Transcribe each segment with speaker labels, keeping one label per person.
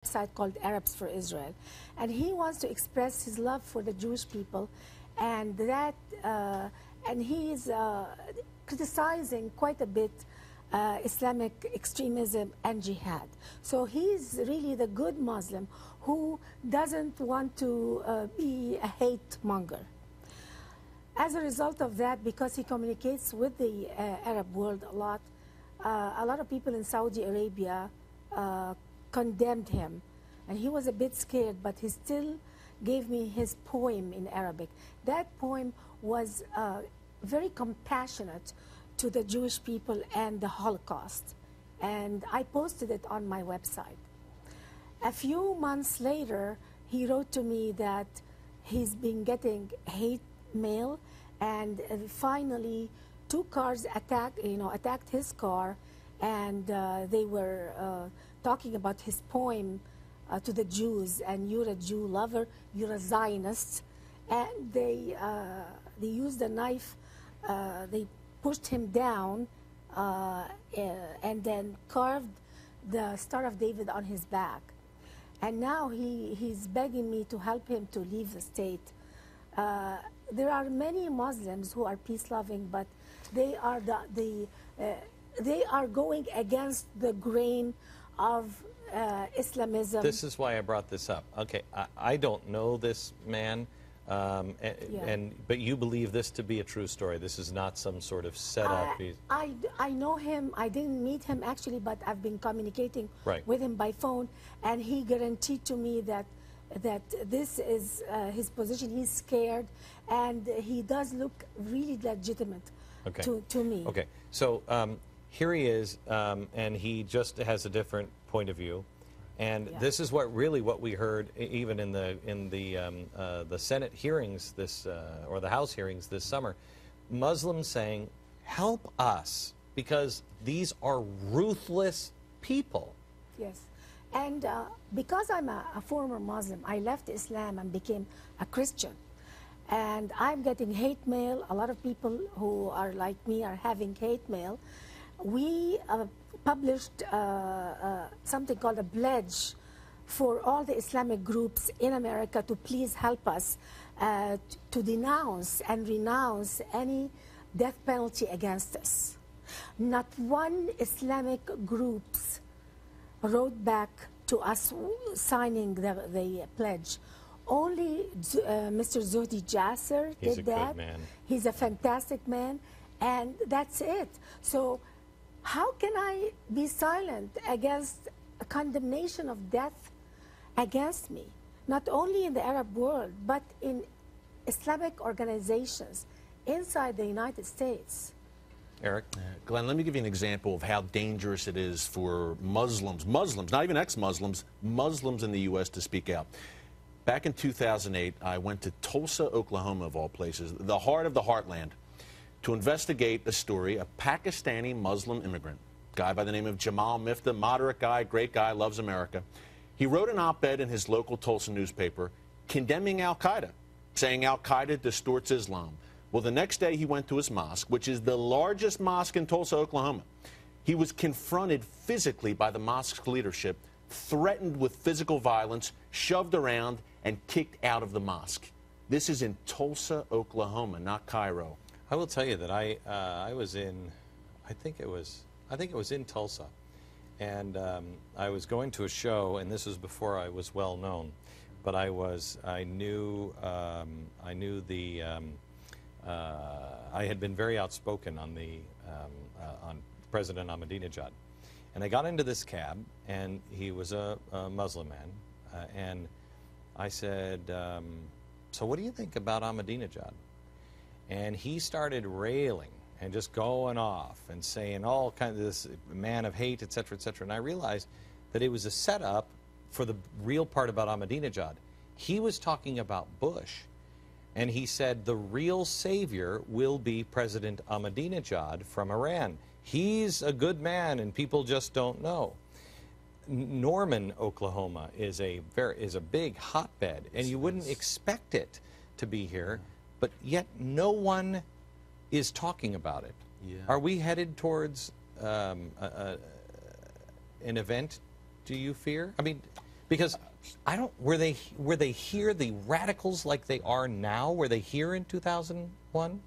Speaker 1: website called Arabs for Israel, and he wants to express his love for the Jewish people, and that and he is criticizing quite a bit Islamic extremism and jihad. So he's really the good Muslim who doesn't want to be a hate monger. As a result of that, because he communicates with the Arab world a lot of people in Saudi Arabia condemned him, and he was a bit scared, but he still gave me his poem in Arabic. That poem was very compassionate to the Jewish people and the Holocaust, and I posted it on my website. A few months later, he wrote to me that he's been getting hate mail, and finally 2 cars attacked his car, and they were talking about his poem to the Jews, and you're a Jew lover, you're a Zionist, and they used a knife, they pushed him down and then carved the Star of David on his back. And now he's begging me to help him to leave the state. There are many Muslims who are peace-loving, but they are they are going against the grain of Islamism.
Speaker 2: This is why I brought this up. Okay, I don't know this man, but you believe this to be a true story. This is not some sort of setup.
Speaker 1: I know him. I didn't meet him actually, but I've been communicating with him by phone, and he guaranteed to me that this is his position. He's scared, and he does look really legitimate to me.
Speaker 2: Okay, so here he is, and he just has a different point of view, and this is what we heard even in the Senate hearings or the House hearings this summer. Muslims saying, "Help us, because these are ruthless people."
Speaker 1: Yes. And because I'm a former Muslim, I left Islam and became a Christian. And I'm getting hate mail. A lot of people who are like me are having hate mail. We published something called a pledge for all the Islamic groups in America to please help us to denounce and renounce any death penalty against us. Not one Islamic groups wrote back to us signing the pledge. Only Mr. Zuhdi Jasser did that.
Speaker 2: He's a good man.
Speaker 1: He's a fantastic man, and that's it. So how can I be silent against a condemnation of death against me? Not only in the Arab world, but in Islamic organizations inside the United States.
Speaker 2: Eric?
Speaker 3: Glenn, let me give you an example of how dangerous it is for Muslims, not even ex-Muslims, Muslims in the U.S. to speak out. Back in 2008, I went to Tulsa, Oklahoma, of all places, the heart of the heartland, to investigate a story, a Pakistani Muslim immigrant, guy by the name of Jamal Mifta, moderate guy, great guy, loves America. He wrote an op-ed in his local Tulsa newspaper condemning al-Qaeda, saying al-Qaeda distorts Islam. Well, the next day he went to his mosque, which is the largest mosque in Tulsa, Oklahoma. He was confronted physically by the mosque's leadership, threatened with physical violence, shoved around, and kicked out of the mosque. This is in Tulsa, Oklahoma, not Cairo.
Speaker 2: I will tell you that I was in, I think it was in Tulsa, and I was going to a show, and this was before I was well known, but I knew I had been very outspoken on President Ahmadinejad, and I got into this cab, and he was a Muslim man, and I said, "So what do you think about Ahmadinejad?" And he started railing and just going off and saying all kinds of this man of hate, etc., etc. And I realized that it was a setup for the real part about Ahmadinejad. He was talking about Bush. And he said the real savior will be President Ahmadinejad from Iran. He's a good man, and people just don't know. Norman, Oklahoma, is a big hotbed, and you wouldn't expect it to be here, but yet no one is talking about it. Are we headed towards an event? Do you fear? I mean, Because were they here, the radicals, like they are now? Were they here in 2001?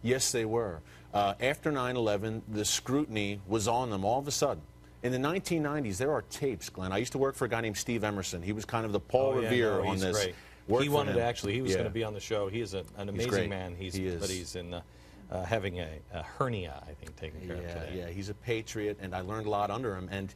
Speaker 3: Yes, they were. After 9/11, the scrutiny was on them all of a sudden. In the 1990s, there are tapes, Glenn. I used to work for a guy named Steve Emerson. He was kind of the Paul Revere on this.
Speaker 2: Great. He wanted to actually, he was going to be on the show. He is an amazing man. He is. But he's in having a hernia, I think, taken care of today.
Speaker 3: Yeah, he's a patriot, and I learned a lot under him. And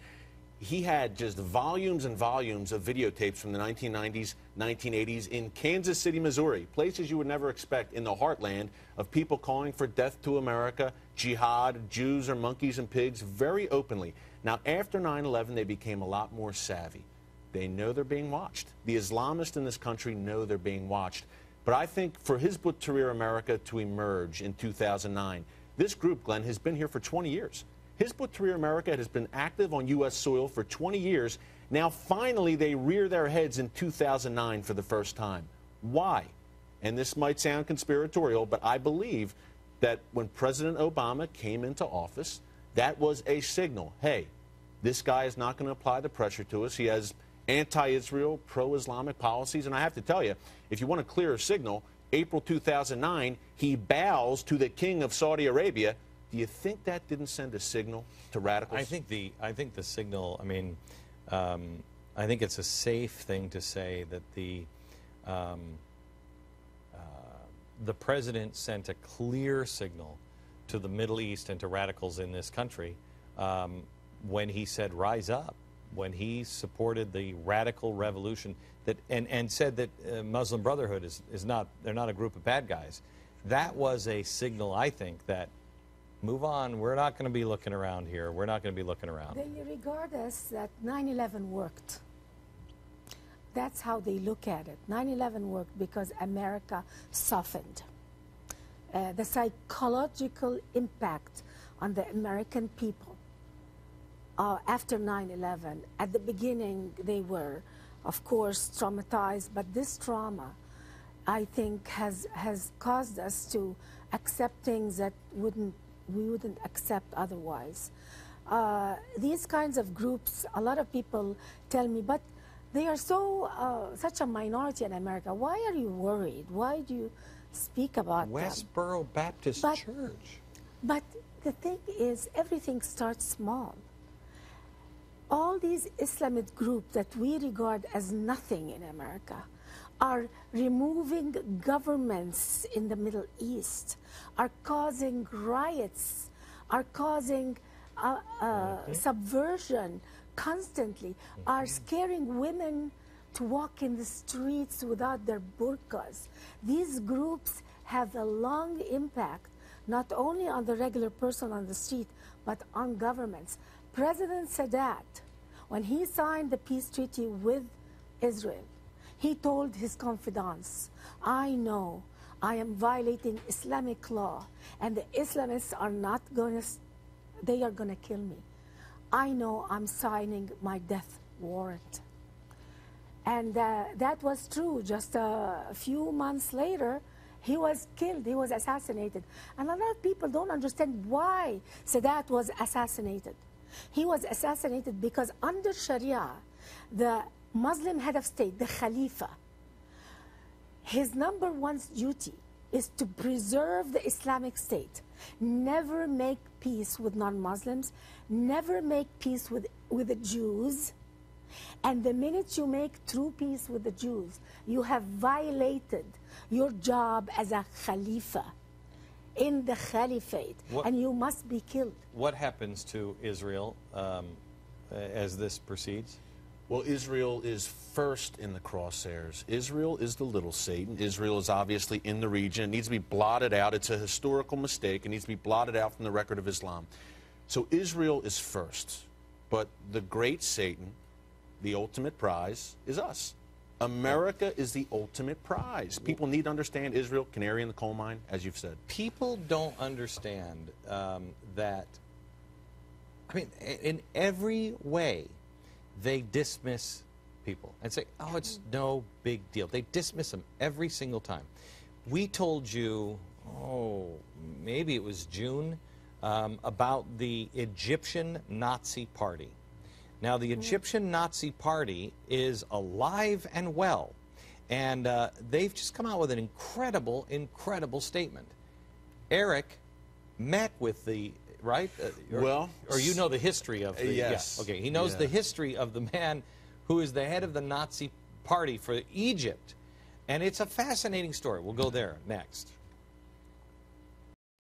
Speaker 3: he had just volumes and volumes of videotapes from the 1990s, 1980s in Kansas City, Missouri, places you would never expect in the heartland of people calling for death to America, jihad, Jews are monkeys and pigs, very openly. Now, after 9/11, they became a lot more savvy. They know they're being watched. The Islamists in this country know they're being watched. But I think for Hizb ut-Tahrir America to emerge in 2009, this group, Glenn, has been here for 20 years. Hizb ut-Tahrir America has been active on U.S. soil for 20 years. Now, finally, they rear their heads in 2009 for the first time. Why? And this might sound conspiratorial, but I believe that when President Obama came into office, that was a signal. Hey, this guy is not going to apply the pressure to us. He has anti-Israel, pro-Islamic policies. And I have to tell you, if you want a clearer signal, April 2009, he bows to the king of Saudi Arabia. Do you think that didn't send a signal to radicals?
Speaker 2: I think the signal, I mean, I think it's a safe thing to say that the president sent a clear signal to the Middle East and to radicals in this country when he said, rise up, when he supported the radical revolution that, and said that Muslim Brotherhood is not, they're not a group of bad guys. That was a signal, I think, that move on, we're not going to be looking around here. We're not going to be looking around.
Speaker 1: They regard us that 9/11 worked. That's how they look at it. 9/11 worked because America softened. The psychological impact on the American people after 9/11, at the beginning they were, of course, traumatized, but this trauma, I think, has caused us to accept things that we wouldn't accept otherwise. These kinds of groups, a lot of people tell me, but they are such a minority in America. Why are you worried? Why do you speak about them?
Speaker 2: Westboro Baptist Church.
Speaker 1: But the thing is, everything starts small. All these Islamist groups that we regard as nothing in America are removing governments in the Middle East, are causing riots, are causing subversion constantly, are scaring women to walk in the streets without their burqas. These groups have a long impact, not only on the regular person on the street, but on governments. President Sadat, when he signed the peace treaty with Israel, he told his confidants, I know I am violating Islamic law, and the Islamists are not going to, they are going to kill me. I know I'm signing my death warrant. And that was true. Just a few months later, he was killed, he was assassinated. And a lot of people don't understand why Sadat was assassinated. He was assassinated because under Sharia, the Muslim head of state, the Khalifa, his #1 duty is to preserve the Islamic State, never make peace with non-Muslims, never make peace with the Jews. And the minute you make true peace with the Jews, you have violated your job as a Khalifa in the Caliphate, and you must be killed.
Speaker 2: What happens to Israel as this proceeds?
Speaker 3: Well, Israel is first in the crosshairs. Israel is the little Satan. Israel is obviously in the region. It needs to be blotted out. It's a historical mistake. It needs to be blotted out from the record of Islam. So Israel is first. But the great Satan, the ultimate prize, is us. America is the ultimate prize. People need to understand Israel, canary in the coal mine, as you've said.
Speaker 2: People don't understand that, I mean, in every way, they dismiss people and say, oh, it's no big deal. They dismiss them every single time. We told you, oh, maybe it was June, about the Egyptian Nazi Party Now, the Egyptian Nazi Party is alive and well, and they've just come out with an incredible, incredible statement. Eric met with the, right? Or you know the history of the...
Speaker 3: Yes.
Speaker 2: Yeah, okay, he knows the history of the man who is the head of the Nazi Party for Egypt. And it's a fascinating story. We'll go there next.